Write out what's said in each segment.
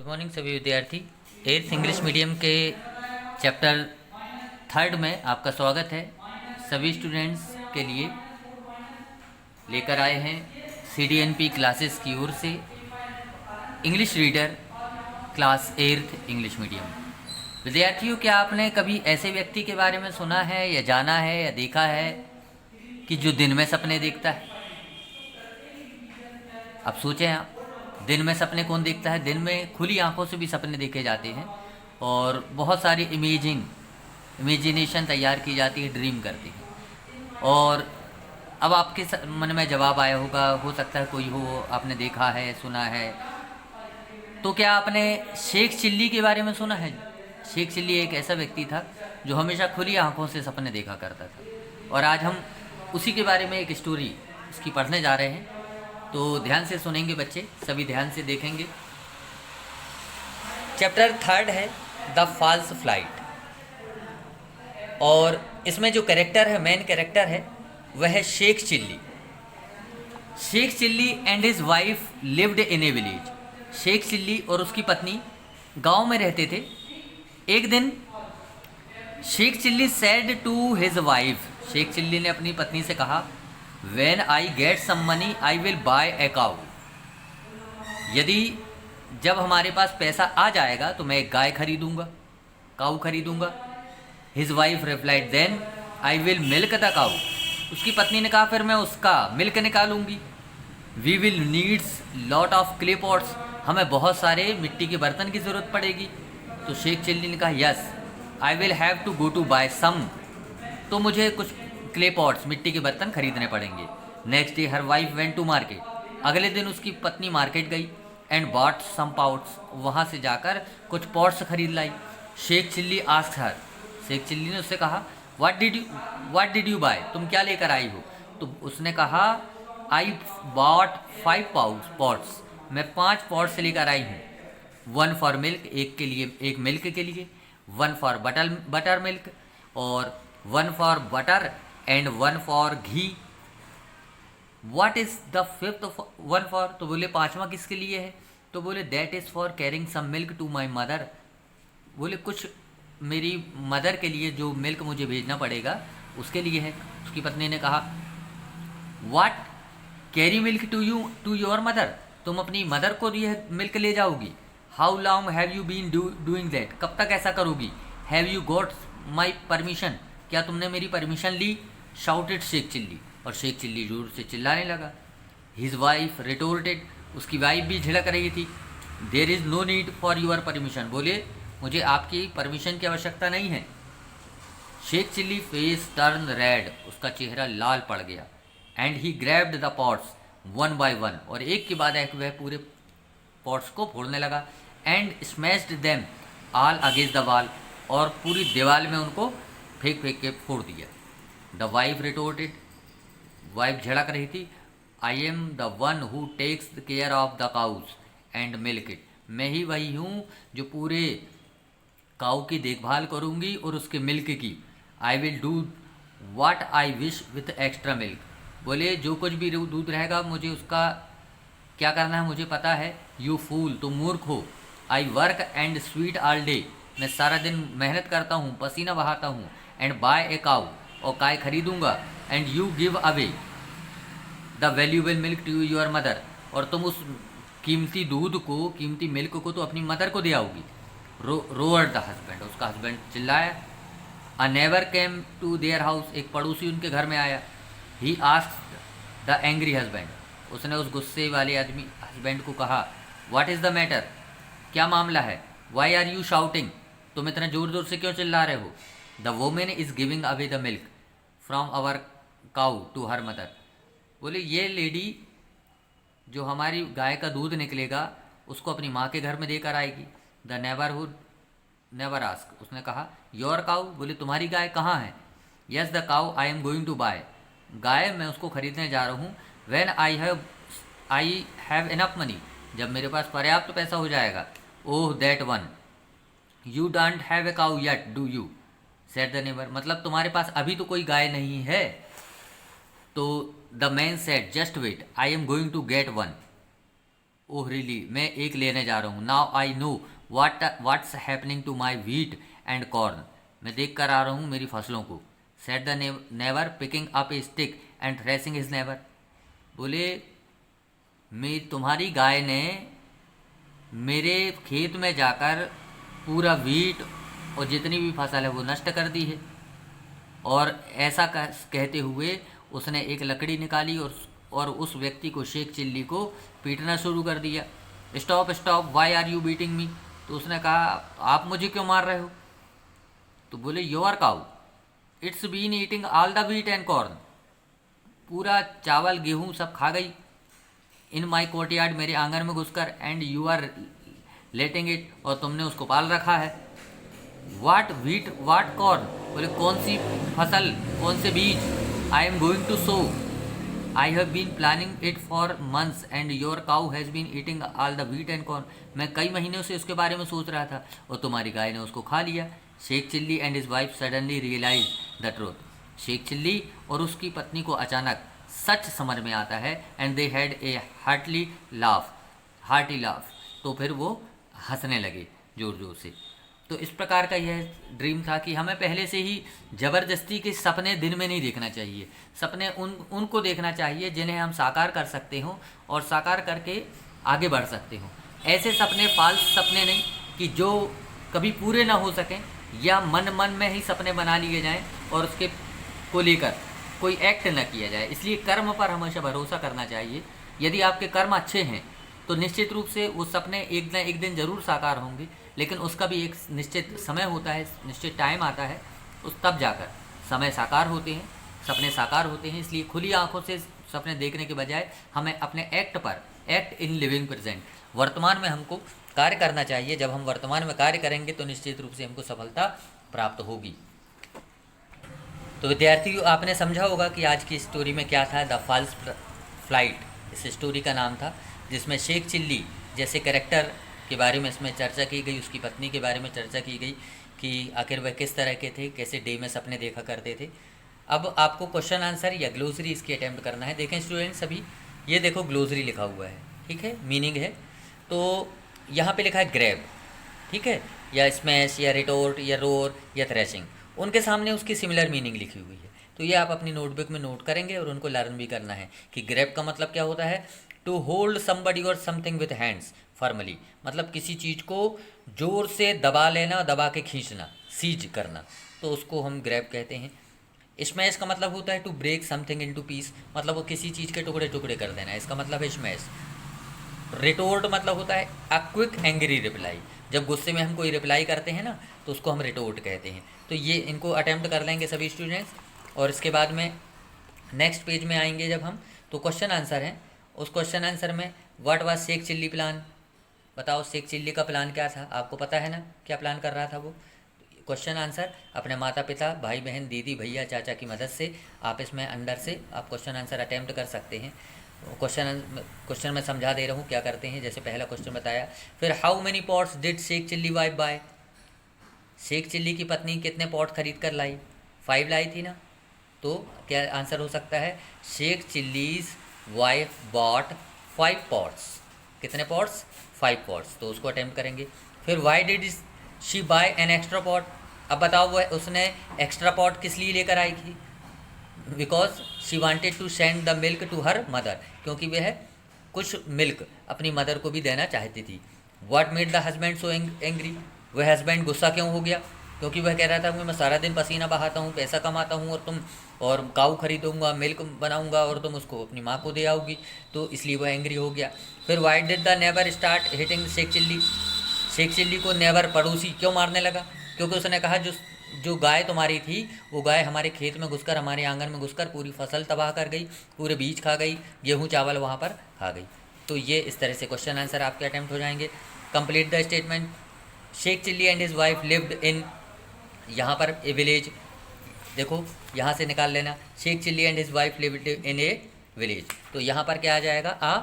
Good morning सभी विद्यार्थी। 8th English medium के चैप्टर 3 में आपका स्वागत है। सभी स्टूडेंट्स के लिए लेकर आए हैं CDNP क्लासेस की ओर से English reader class 8th English medium. विद्यार्थियों, क्या आपने कभी ऐसे व्यक्ति के बारे में सुना है या जाना है या देखा है कि जो दिन में सपने देखता है? अब सोचें आप, दिन में सपने कौन देखता है? दिन में खुली आंखों से भी सपने देखे जाते हैं और बहुत सारी इमेजिनेशन तैयार की जाती है, ड्रीम करते हैं। और अब आपके मन में जवाब आया होगा, हो सकता है कोई हो, आपने देखा है, सुना है। तो क्या आपने शेख चिल्ली के बारे में सुना है? शेख चिल्ली एक ऐसा व्यक्ति था जो हमेशा खुली आंखों से सपने देखा करता था, और आज हम उसी के बारे में एक स्टोरी उसकी पढ़ने जा रहे हैं। तो ध्यान से सुनेंगे बच्चे, सभी ध्यान से देखेंगे। चैप्टर 3 है द फॉल्स फ्लाइट, और इसमें जो कैरेक्टर है, मेन कैरेक्टर है, वह है Sheikh Chilli. Sheikh Chilli and his wife lived in a village. Sheikh Chilli और उसकी पत्नी गांव में रहते थे। एक दिन Sheikh Chilli said to his wife, Sheikh Chilli ने अपनी पत्नी से कहा, When I get some money, I will buy a cow. यदि जब हमारे पास पैसा आ जाएगा तो मैं एक गाय खरीदूंगा, काऊ खरीदूंगा। His wife replied, Then I will milk the cow. उसकी पत्नी ने कहा, फिर मैं उसका milk निकालूंगी। We will need lot of clay pots. हमें बहुत सारे मिट्टी के बर्तन की ज़रूरत पड़ेगी। तो शेख चिल्ली ने कहा, Yes, I will have to go to buy some. तो मुझे कुछ क्ले पॉट्स, मिट्टी के बर्तन खरीदने पड़ेंगे। Next day her wife went to market. अगले दिन उसकी पत्नी मार्केट गई एंड बॉट सम पॉट्स, वहाँ से जाकर कुछ पॉट्स खरीद लाई। शेख चिल्ली आस्क्ड हर, शेख चिल्ली ने उससे कहा, व्हाट डिड यू बाय, तुम क्या लेकर आई हो? तो उसने कहा, आई बॉट 5 पॉट्स, मैं 5 पॉट्स लेकर आई हूँ। 1 फॉर मिल्क, एक के लिए, एक मिल्क के लिए, 1 फॉर बटर मिल्क, और 1 for butter and 1 for ghee. What is the 5th 1 for? तो बोले 5वां किसके लिए है? तो बोले that is for carrying some milk to my mother. बोले कुछ मेरी मदर के लिए जो मिल्क मुझे भेजना पड़ेगा उसके लिए है। उसकी पत्नी ने कहा, what, carry milk to your mother, तुम अपनी मदर को यह मिल्क ले जाओगी? How long have you been doing that, कब तक ऐसा करोगी? Have you got my permission, क्या तुमने मेरी परमिशन ली? शाउटेड शेख चिल्ली, और शेख चिल्ली जोर से चिल्लाने लगा। हिज वाइफ रिटोर्टेड, उसकी वाइफ भी झिड़क रही थी, there is no need for your permission, बोले मुझे आपकी परमिशन की आवश्यकता नहीं है। Sheikh Chilli face turn red, उसका चेहरा लाल पड़ गया। And he grabbed the pots 1 by 1, और एक के बाद एक वह पूरे पॉट्स को फोड़ने लगा। And smashed them all against the wall, और पूरी दीवार में उनको फेंक के फोड़ दिया। द वाइफ रिटोर्टेड, वाइफ झड़क रही थी, I am the one who takes care of the cows and milk it, मैं ही वही हूँ जो पूरे काऊ की देखभाल करूँगी और उसके मिल्क की। I will do what I wish with extra milk, बोले जो कुछ भी दूध रहेगा मुझे उसका क्या करना है मुझे पता है। यू फूल, तुम मूर्ख हो। I work and sweet all day, मैं सारा दिन मेहनत करता हूँ, पसीना बहाता हूँ। एंड बाय ए काऊ, और गाय खरीदूंगा। And you give away the valuable milk to your mother, और तुम उस कीमती दूध को, कीमती मिल्क को तो अपनी मदर को दे आओगी। रोअर द हस्बैंड, उसका हस्बैंड चिल्लाया। A neighbour came to their house, एक पड़ोसी उनके घर में आया। He asked the angry husband, उसने उस गुस्से वाले आदमी हस्बैंड को कहा, व्हाट इज़ द मैटर, क्या मामला है? वाई आर यू शाउटिंग, तुम इतना ज़ोर ज़ोर से क्यों चिल्ला रहे हो? The women is giving away the milk from our cow to her mother, बोले ये लेडी जो हमारी गाय का दूध निकलेगा उसको अपनी माँ के घर में देकर आएगी। द नेबरहुड नेवर आस्क, उसने कहा, योर काऊ, बोले तुम्हारी गाय कहाँ है? Yes the cow I am going to buy, गाय मैं उसको खरीदने जा रहा हूँ। When I have enough money, जब मेरे पास पर्याप्त पैसा हो जाएगा। Oh that one, you don't have a cow yet do you, said the neighbour, मतलब तुम्हारे पास अभी तो कोई गाय नहीं है। तो the man said, just wait, I am going to get one, oh really, मैं एक लेने जा रहा हूँ। Now I know what's happening to my wheat and corn, मैं देख कर आ रहा हूँ मेरी फसलों को। Said the neighbour picking up a stick and thrashing his neighbour, बोले तुम्हारी गाय ने मेरे खेत में जाकर पूरा व्हीट और जितनी भी फसल है वो नष्ट कर दी है। और ऐसा कहते हुए उसने एक लकड़ी निकाली और उस व्यक्ति को, शेख चिल्ली को पीटना शुरू कर दिया। Stop stop, why are you beating me, तो उसने कहा आप मुझे क्यों मार रहे हो? तो बोले your cow it's been eating all the wheat and corn, पूरा चावल गेहूँ सब खा गई इन माई कोर्टयार्ड, मेरे आंगन में घुसकर, and you are letting it, और तुमने उसको पाल रखा है। वाट व्हीट वाट कॉर्न, बोले कौन सी फसल, कौन से बीज? I am going to sow, I have been planning it for months and your cow has been eating all the wheat and corn, मैं कई महीनों से उसके बारे में सोच रहा था और तुम्हारी गाय ने उसको खा लिया। Sheikh Chilli and his wife suddenly realise the truth, Sheikh Chilli और उसकी पत्नी को अचानक सच समझ में आता है। And they had a hearty laugh, तो फिर वो हंसने लगे ज़ोर ज़ोर से। तो इस प्रकार का यह ड्रीम था कि हमें पहले से ही ज़बरदस्ती के सपने दिन में नहीं देखना चाहिए, सपने उनको देखना चाहिए जिन्हें हम साकार कर सकते हों और साकार करके आगे बढ़ सकते हों। ऐसे सपने फाल्स सपने नहीं कि जो कभी पूरे ना हो सकें, या मन में ही सपने बना लिए जाएं और उसके को लेकर कोई एक्ट न किया जाए। इसलिए कर्म पर हमेशा भरोसा करना चाहिए। यदि आपके कर्म अच्छे हैं तो निश्चित रूप से वो सपने एक न एक दिन ज़रूर साकार होंगे, लेकिन उसका भी एक निश्चित समय होता है, निश्चित टाइम आता है, उस तब जाकर समय साकार होते हैं, सपने साकार होते हैं। इसलिए खुली आंखों से सपने देखने के बजाय हमें अपने एक्ट इन लिविंग प्रेजेंट, वर्तमान में हमको कार्य करना चाहिए। जब हम वर्तमान में कार्य करेंगे तो निश्चित रूप से हमको सफलता प्राप्त होगी। तो विद्यार्थियों, आपने समझा होगा कि आज की स्टोरी में क्या था। द फॉल्स फ्लाइट इस स्टोरी का नाम था, जिसमें शेख चिल्ली जैसे कैरेक्टर के बारे में इसमें चर्चा की गई, उसकी पत्नी के बारे में चर्चा की गई कि आखिर वह किस तरह के थे, कैसे डे में सपने देखा करते थे। अब आपको क्वेश्चन आंसर या ग्लोसरी इसकी अटैम्प्ट करना है। देखें स्टूडेंट्स, सभी ये देखो ग्लोसरी लिखा हुआ है, ठीक है, मीनिंग है। तो यहाँ पे लिखा है ग्रैब, ठीक है, या स्मैश या रिटोर्ट या रोर या थ्रैशिंग, उनके सामने उसकी सिमिलर मीनिंग लिखी हुई है। तो ये आप अपनी नोटबुक में नोट करेंगे और उनको लर्न भी करना है कि ग्रैब का मतलब क्या होता है। टू होल्ड समबडी और समथिंग विथ हैंड्स फर्मली, मतलब किसी चीज़ को जोर से दबा लेना, दबा के खींचना, सीज करना, तो उसको हम ग्रैब कहते हैं। स्मैश का मतलब होता है to break something into piece, मतलब वो किसी चीज़ के टुकड़े टुकड़े कर देना, इसका मतलब है स्मैश। रिटोर्ट मतलब होता है अ क्विक एंग्री रिप्लाई, जब गुस्से में हम कोई रिप्लाई करते हैं ना तो उसको हम रिटोर्ट कहते हैं। तो ये इनको अटेम्प्ट कर लेंगे सभी स्टूडेंट्स, और इसके बाद में नेक्स्ट पेज में आएंगे जब हम, तो क्वेश्चन आंसर है। उस क्वेश्चन आंसर में what was Sheikh Chilli plan, बताओ शेख चिल्ली का प्लान क्या था, आपको पता है ना क्या प्लान कर रहा था वो। क्वेश्चन आंसर अपने माता पिता, भाई बहन, दीदी, भैया, चाचा की मदद से आप इसमें अंदर से आप क्वेश्चन आंसर अटेम्प्ट कर सकते हैं। क्वेश्चन मैं समझा दे रहा हूँ क्या करते हैं। जैसे पहला क्वेश्चन बताया, फिर how many pots did Sheikh Chilli wife buy, Sheikh Chilli की पत्नी कितने पॉट खरीद कर लाई, 5 लाई थी ना। तो क्या आंसर हो सकता है, Sheikh Chilli's wife bought 5 pots, कितने पॉट्स, 5 पॉट्स, तो उसको अटेम्प्ट करेंगे। फिर why did she buy an extra pot, अब बताओ वो उसने एक्स्ट्रा पॉट किस लिए लेकर आई थी। Because she wanted to send the milk to her mother, क्योंकि वह कुछ मिल्क अपनी मदर को भी देना चाहती थी। What made the husband so angry, वह हस्बैंड गुस्सा क्यों हो गया, क्योंकि वह कह रहा था कि मैं सारा दिन पसीना बहाता हूँ, पैसा कमाता हूँ, और काऊ खरीदूंगा, मिल्क बनाऊंगा, और तुम उसको अपनी माँ को दे आओगी, तो इसलिए वह एंग्री हो गया। फिर why did the neighbour start hitting Sheikh Chilli, Sheikh Chilli को नेबर पड़ोसी क्यों मारने लगा, क्योंकि उसने कहा जो गाय तुम्हारी थी वो गाय हमारे खेत में घुसकर, हमारे आंगन में घुसकर पूरी फसल तबाह कर गई, पूरे बीज खा गई, गेहूँ चावल वहाँ पर खा गई। तो ये इस तरह से क्वेश्चन आंसर आपके अटैम्प्ट हो जाएंगे। Complete the statement, Sheikh Chilli and his wife lived in, यहाँ पर ए विलेज, देखो यहाँ से निकाल लेना, Sheikh Chilli and his wife lived in a village, तो यहाँ पर क्या आ जाएगा, आ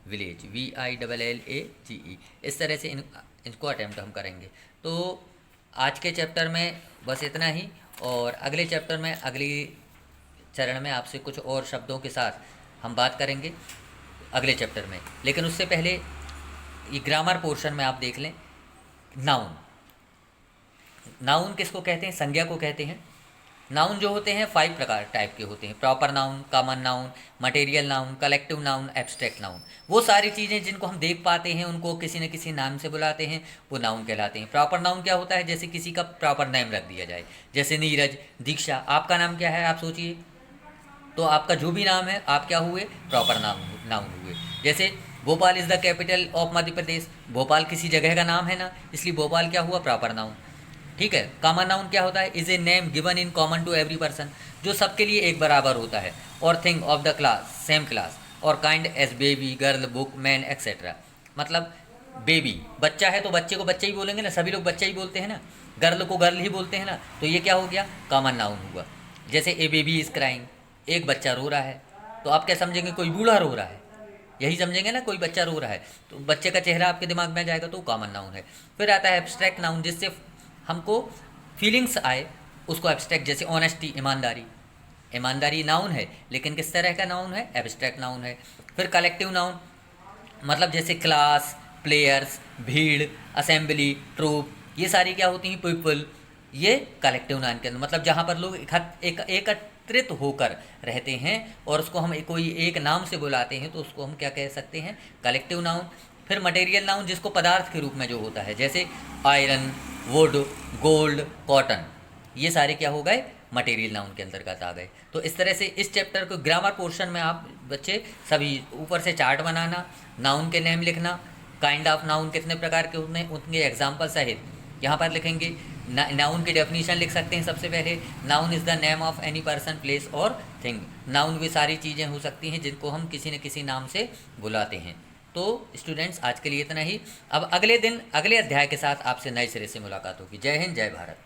विलेज, VILLAGE। इस तरह से इनको अटैम्प्ट हम करेंगे। तो आज के चैप्टर में बस इतना ही, और अगले चैप्टर में, अगली चरण में आपसे कुछ और शब्दों के साथ हम बात करेंगे। अगले चैप्टर में। लेकिन उससे पहले ये ग्रामर पोर्शन में आप देख लें। नाउन, नाउन किसको कहते हैं? संज्ञा को कहते हैं। नाउन जो होते हैं 5 प्रकार टाइप के होते हैं: proper noun, common noun, material noun, collective noun, abstract noun. वो सारी चीज़ें जिनको हम देख पाते हैं उनको किसी न किसी नाम से बुलाते हैं, वो नाउन कहलाते हैं। प्रॉपर नाउन क्या होता है? जैसे किसी का प्रॉपर नेम रख दिया जाए, जैसे नीरज, दीक्षा। आपका नाम क्या है आप सोचिए, तो आपका जो भी नाम है आप क्या हुए? प्रॉपर नाउन हुए। जैसे Bhopal is the capital of Madhya Pradesh, Bhopal किसी जगह का नाम है ना, इसलिए भोपाल क्या हुआ? Proper noun. ठीक है। कॉमन नाउन क्या होता है? Is a name given in common to every person, जो सबके लिए एक बराबर होता है। और thing of the class, same class. और kind as baby, girl, book, man, etcetera. मतलब बेबी, बच्चा है तो बच्चे को बच्चा ही बोलेंगे ना, सभी लोग बच्चा ही बोलते हैं ना। गर्ल को गर्ल ही बोलते हैं ना, तो ये क्या हो गया? कॉमन नाउन हुआ। जैसे ए बेबी इज़ क्राइंग, एक बच्चा रो रहा है, तो आप क्या समझेंगे? कोई बूढ़ा रो रहा है, यही समझेंगे ना, कोई बच्चा रो रहा है तो बच्चे का चेहरा आपके दिमाग में आ जाएगा, तो कॉमन नाउन है। फिर आता है एब्स्ट्रैक्ट नाउन, जिससे हमको फीलिंग्स आए, उसको एब्स्ट्रैक्ट। जैसे ऑनेस्टी, ईमानदारी, ईमानदारी नाउन है लेकिन किस तरह का नाउन है? एब्स्ट्रैक्ट नाउन है। फिर कलेक्टिव नाउन, मतलब जैसे क्लास, प्लेयर्स, भीड़, असेंबली, ट्रूप, ये सारी क्या होती हैं? पीपल। ये कलेक्टिव नाउन के अंदर, मतलब जहाँ पर लोग एकत्रित होकर रहते हैं और उसको हम कोई एक नाम से बुलाते हैं, तो उसको हम क्या कह सकते हैं? Collective noun. फिर मटेरियल नाउन, जिसको पदार्थ के रूप में जो होता है, जैसे आयरन, वुड, गोल्ड, कॉटन, ये सारे क्या हो गए? मटेरियल नाउन के अंतर्गत आ गए। तो इस तरह से इस चैप्टर को ग्रामर पोर्शन में आप बच्चे सभी ऊपर से चार्ट बनाना, नाउन के नेम लिखना, काइंड ऑफ नाउन कितने प्रकार के होते हैं उनके एग्जाम्पल सहित यहाँ पर लिखेंगे। नाउन की डेफिनेशन लिख सकते हैं सबसे पहले। Noun is the name of any person, place और थिंग। नाउन वे सारी चीज़ें हो सकती हैं जिनको हम किसी न किसी नाम से बुलाते हैं। तो स्टूडेंट्स, आज के लिए इतना ही। अब अगले दिन अगले अध्याय के साथ आपसे नए सिरे से मुलाकात होगी। जय हिंद, जय भारत।